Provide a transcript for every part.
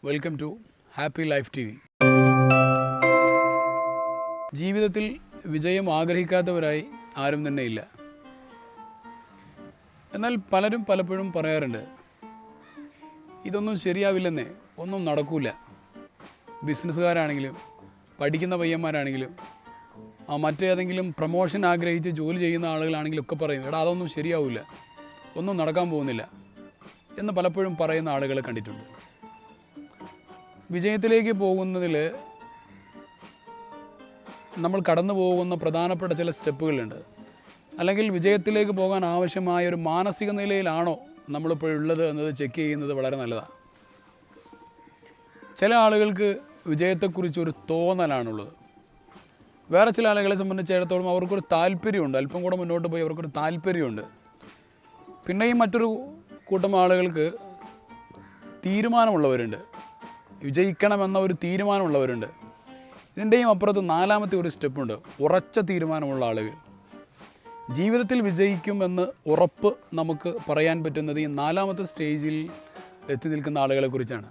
Welcome to Happy Life T V. ജീവിതത്തിൽ വിജയം ആഗ്രഹിക്കാത്തവരായി ആരും തന്നെ ഇല്ല. എന്നാൽ പലരും പലപ്പോഴും പറയാറുണ്ട്, ഇതൊന്നും ശരിയാവില്ലെന്നേ, ഒന്നും നടക്കൂല. ബിസിനസ്സുകാരാണെങ്കിലും പഠിക്കുന്ന പയ്യന്മാരാണെങ്കിലും മറ്റേതെങ്കിലും പ്രൊമോഷൻ ആഗ്രഹിച്ച് ജോലി ചെയ്യുന്ന ആളുകളാണെങ്കിലും ഒക്കെ പറയും, എടാ അതൊന്നും ശരിയാവില്ല, ഒന്നും നടക്കാൻ പോകുന്നില്ല എന്ന് പലപ്പോഴും പറയുന്ന ആളുകളെ കണ്ടിട്ടുണ്ട്. വിജയത്തിലേക്ക് പോകുന്നതിൽ നമ്മൾ കടന്നു പോകുന്ന പ്രധാനപ്പെട്ട ചില സ്റ്റെപ്പുകളുണ്ട്. അല്ലെങ്കിൽ വിജയത്തിലേക്ക് പോകാൻ ആവശ്യമായ ഒരു മാനസിക നിലയിലാണോ നമ്മളിപ്പോഴുള്ളത് എന്നത് ചെക്ക് ചെയ്യുന്നത് വളരെ നല്ലതാണ്. ചില ആളുകൾക്ക് വിജയത്തെക്കുറിച്ചൊരു തോന്നലാണുള്ളത്. വേറെ ചില ആളുകളെ സംബന്ധിച്ചിടത്തോളം അവർക്കൊരു താല്പര്യമുണ്ട്, അല്പം കൂടെ മുന്നോട്ട് പോയി അവർക്കൊരു താല്പര്യമുണ്ട്. പിന്നെയും മറ്റൊരു കൂട്ടം ആളുകൾക്ക് തീരുമാനമുള്ളവരുണ്ട്, വിജയിക്കണമെന്ന ഒരു തീരുമാനമുള്ളവരുണ്ട്. ഇതിൻ്റെയും അപ്പുറത്ത് നാലാമത്തെ ഒരു സ്റ്റെപ്പുണ്ട്, ഉറച്ച തീരുമാനമുള്ള ആളുകൾ. ജീവിതത്തിൽ വിജയിക്കുമെന്ന് ഉറപ്പ് നമുക്ക് പറയാൻ പറ്റുന്നത് ഈ നാലാമത്തെ സ്റ്റേജിൽ എത്തി നിൽക്കുന്ന ആളുകളെ കുറിച്ചാണ്.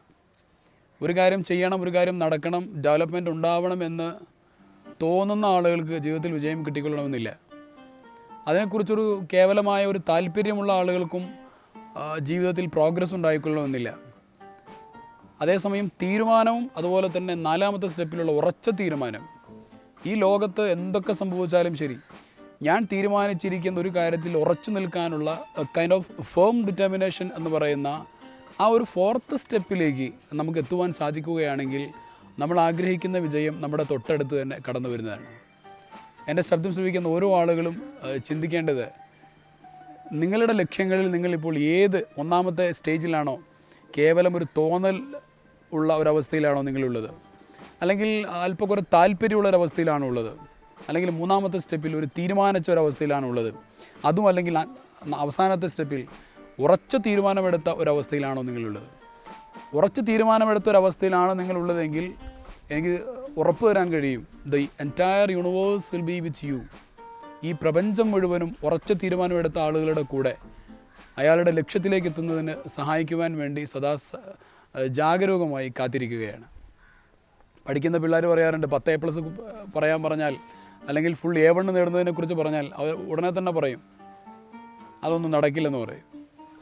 ഒരു കാര്യം ചെയ്യണം, ഒരു കാര്യം നടക്കണം, ഡെവലപ്മെൻറ്റ് ഉണ്ടാവണമെന്ന് തോന്നുന്ന ആളുകൾക്ക് ജീവിതത്തിൽ വിജയം കിട്ടിക്കൊള്ളണമെന്നില്ല. അതിനെക്കുറിച്ചൊരു കേവലമായ ഒരു താല്പര്യമുള്ള ആളുകൾക്കും ജീവിതത്തിൽ പ്രോഗ്രസ് ഉണ്ടായിക്കൊള്ളണമെന്നില്ല. അതേസമയം തീരുമാനവും അതുപോലെ തന്നെ നാലാമത്തെ സ്റ്റെപ്പിലുള്ള ഉറച്ച തീരുമാനം. ഈ ലോകത്ത് എന്തൊക്കെ സംഭവിച്ചാലും ശരി, ഞാൻ തീരുമാനിച്ചിരിക്കുന്ന ഒരു കാര്യത്തിൽ ഉറച്ചു നിൽക്കാനുള്ള കൈൻഡ് ഓഫ് ഫേം ഡിറ്റർമിനേഷൻ എന്ന് പറയുന്ന ആ ഒരു ഫോർത്ത് സ്റ്റെപ്പിലേക്ക് നമുക്ക് എത്തുവാൻ സാധിക്കുകയാണെങ്കിൽ നമ്മൾ ആഗ്രഹിക്കുന്ന വിജയം നമ്മുടെ തൊട്ടടുത്ത് തന്നെ കടന്നു വരുന്നതാണ്. എൻ്റെ ശബ്ദം ശ്രവിക്കുന്ന ഓരോ ആളുകളും ചിന്തിക്കേണ്ടത്, നിങ്ങളുടെ ലക്ഷ്യങ്ങളിൽ നിങ്ങളിപ്പോൾ ഏത് ഒന്നാമത്തെ സ്റ്റേജിലാണോ, കേവലം ഒരു തോന്നൽ ഉള്ള ഒരവസ്ഥയിലാണോ നിങ്ങളുള്ളത്, അല്ലെങ്കിൽ അല്പം കുറേ താല്പര്യമുള്ള ഒരവസ്ഥയിലാണോ ഉള്ളത്, അല്ലെങ്കിൽ മൂന്നാമത്തെ സ്റ്റെപ്പിൽ ഒരു തീരുമാനിച്ച ഒരവസ്ഥയിലാണോ ഉള്ളത്, അതും അല്ലെങ്കിൽ അവസാനത്തെ സ്റ്റെപ്പിൽ ഉറച്ച തീരുമാനമെടുത്ത ഒരവസ്ഥയിലാണോ നിങ്ങളുള്ളത്. ഉറച്ച തീരുമാനമെടുത്ത ഒരവസ്ഥയിലാണോ നിങ്ങളുള്ളതെങ്കിൽ എനിക്ക് ഉറപ്പ് തരാൻ കഴിയും, the entire universe will be with you. ഈ പ്രപഞ്ചം മുഴുവനും ഉറച്ച തീരുമാനമെടുത്ത ആളുകളുടെ കൂടെ അയാളുടെ ലക്ഷ്യത്തിലേക്ക് എത്തുന്നതിന് സഹായിക്കുവാൻ വേണ്ടി സദാ ജാഗരൂകമായി കാത്തിരിക്കുകയാണ്. പഠിക്കുന്ന പിള്ളേർ പറയാറുണ്ട്, 10 A+ പറയാൻ പറഞ്ഞാൽ, അല്ലെങ്കിൽ ഫുൾ A1 നേടുന്നതിനെക്കുറിച്ച് പറഞ്ഞാൽ അവർ ഉടനെ തന്നെ പറയും അതൊന്നും നടക്കില്ലെന്ന് പറയും.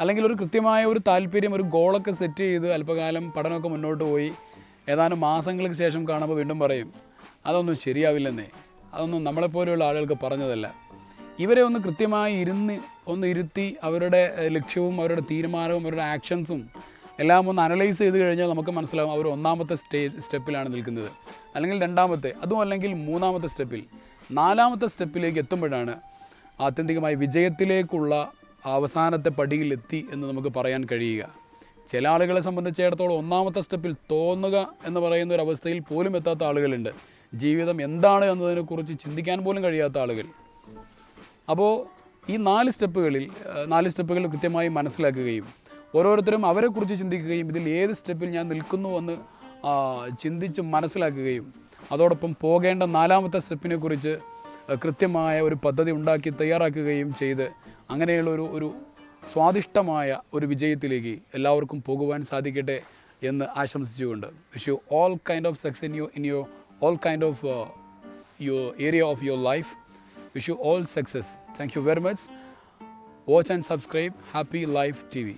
അല്ലെങ്കിൽ ഒരു കൃത്യമായ ഒരു താല്പര്യം, ഒരു ഗോളൊക്കെ സെറ്റ് ചെയ്ത് അല്പകാലം പഠനമൊക്കെ മുന്നോട്ട് പോയി ഏതാനും മാസങ്ങൾക്ക് ശേഷം കാണുമ്പോൾ വീണ്ടും പറയും അതൊന്നും ശരിയാവില്ലെന്നേ, അതൊന്നും നമ്മളെപ്പോലെയുള്ള ആളുകൾക്ക് പറഞ്ഞതല്ല. ഇവരെ ഒന്ന് കൃത്യമായി ഇരുത്തി അവരുടെ ലക്ഷ്യവും അവരുടെ തീരുമാനവും അവരുടെ ആക്ഷൻസും എല്ലാം ഒന്ന് അനലൈസ് ചെയ്ത് കഴിഞ്ഞാൽ നമുക്ക് മനസ്സിലാവും അവർ ഒന്നാമത്തെ സ്റ്റെപ്പിലാണ് നിൽക്കുന്നത്, അല്ലെങ്കിൽ രണ്ടാമത്തെ, അതും അല്ലെങ്കിൽ മൂന്നാമത്തെ സ്റ്റെപ്പിൽ. നാലാമത്തെ സ്റ്റെപ്പിലേക്ക് എത്തുമ്പോഴാണ് ആത്യന്തികമായി വിജയത്തിലേക്കുള്ള അവസാനത്തെ പടിയിലെത്തി എന്ന് നമുക്ക് പറയാൻ കഴിയുക. ചില ആളുകളെ സംബന്ധിച്ചിടത്തോളം ഒന്നാമത്തെ സ്റ്റെപ്പിൽ തോന്നുക എന്ന് പറയുന്ന ഒരു അവസ്ഥയിൽ പോലും എത്താത്ത ആളുകളുണ്ട്. ജീവിതം എന്താണ് എന്നതിനെക്കുറിച്ച് ചിന്തിക്കാൻ പോലും കഴിയാത്ത ആളുകൾ. അപ്പോൾ ഈ 4 സ്റ്റെപ്പുകൾ കൃത്യമായി മനസ്സിലാക്കുകയും ഓരോരുത്തരും അവരെക്കുറിച്ച് ചിന്തിക്കുകയും ഇതിൽ ഏത് സ്റ്റെപ്പിൽ ഞാൻ നിൽക്കുന്നു എന്ന് ചിന്തിച്ച് മനസ്സിലാക്കുകയും അതോടൊപ്പം പോകേണ്ട നാലാമത്തെ സ്റ്റെപ്പിനെക്കുറിച്ച് കൃത്യമായ ഒരു പദ്ധതി ഉണ്ടാക്കി തയ്യാറാക്കുകയും ചെയ്ത് അങ്ങനെയുള്ള ഒരു സ്വാദിഷ്ടമായ ഒരു വിജയത്തിലേക്ക് എല്ലാവർക്കും പോകുവാൻ സാധിക്കട്ടെ എന്ന് ആശംസിച്ചുകൊണ്ട് wish you all kind of success in your all kind of your area of your life. Wish you all success. Thank you very much. Watch and subscribe Happy Life TV.